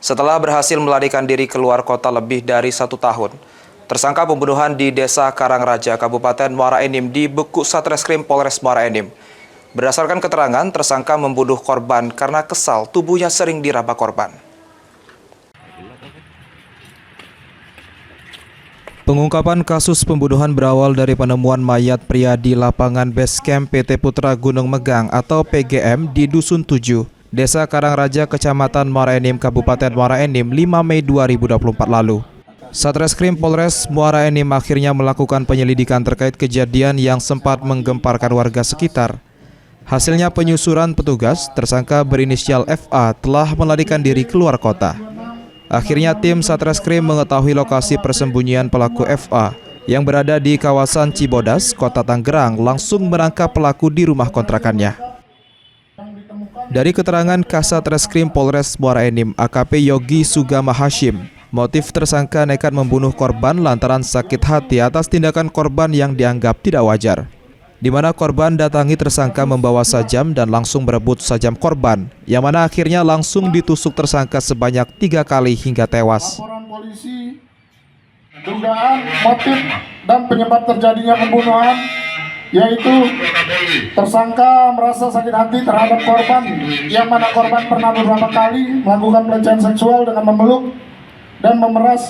Setelah berhasil melarikan diri keluar kota lebih dari 1 tahun, tersangka pembunuhan di Desa Karangraja, Kabupaten Muara Enim dibekuk Satreskrim Polres Muara Enim. Berdasarkan keterangan, tersangka membunuh korban karena kesal tubuhnya sering diraba korban. Pengungkapan kasus pembunuhan berawal dari penemuan mayat pria di lapangan base camp PT Putra Gunung Megang atau PGM di Dusun 7, Desa Karangraja, Kecamatan Muara Enim, Kabupaten Muara Enim, 5 Mei 2024 lalu. Satreskrim Polres Muara Enim akhirnya melakukan penyelidikan terkait kejadian yang sempat menggemparkan warga sekitar. Hasilnya penyusuran petugas, tersangka berinisial FA telah melarikan diri keluar kota. Akhirnya tim Satreskrim mengetahui lokasi persembunyian pelaku FA yang berada di kawasan Cibodas, Kota Tangerang, langsung menangkap pelaku di rumah kontrakannya. Dari keterangan Kasatreskrim Polres Muara Enim, AKP Yogi Sugama Hashim, motif tersangka nekat membunuh korban lantaran sakit hati atas tindakan korban yang dianggap tidak wajar, di mana korban datangi tersangka membawa sajam dan langsung berebut sajam korban, yang mana akhirnya langsung ditusuk tersangka sebanyak 3 kali hingga tewas. Laporan polisi, dugaan motif dan penyebab terjadinya pembunuhan, yaitu tersangka merasa sakit hati terhadap korban, yang mana korban pernah beberapa kali melakukan pelecehan seksual dengan memeluk dan meremas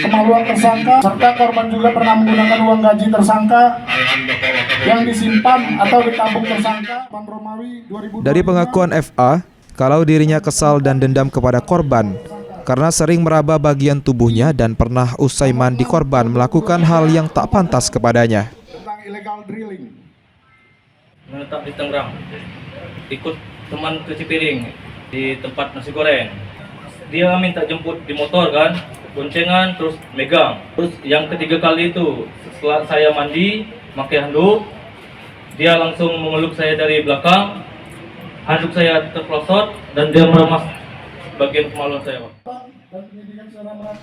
kemaluan tersangka, serta korban juga pernah menggunakan uang gaji tersangka yang disimpan atau ditabung tersangka. Dari pengakuan FA, kalau dirinya kesal dan dendam kepada korban karena sering meraba bagian tubuhnya dan pernah usai mandi korban melakukan hal yang tak pantas kepadanya. Tentang illegal drilling. Menetap di Tangerang, ikut teman ke Cipiring di tempat nasi goreng. Dia minta jemput di motor kan, boncengan terus megang. Terus yang ketiga kali itu setelah saya mandi pakai handuk, dia langsung memeluk saya dari belakang. Handuk saya terpelosot dan dia meremas bagian kemaluan saya.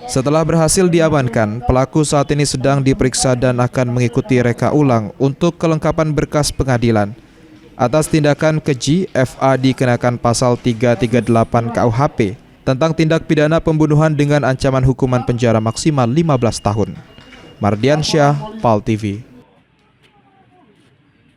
Setelah berhasil diamankan, pelaku saat ini sedang diperiksa dan akan mengikuti reka ulang untuk kelengkapan berkas pengadilan. Atas tindakan keji, FA dikenakan pasal 338 KUHP tentang tindak pidana pembunuhan dengan ancaman hukuman penjara maksimal 15 tahun. Mardiansyah, PAL TV.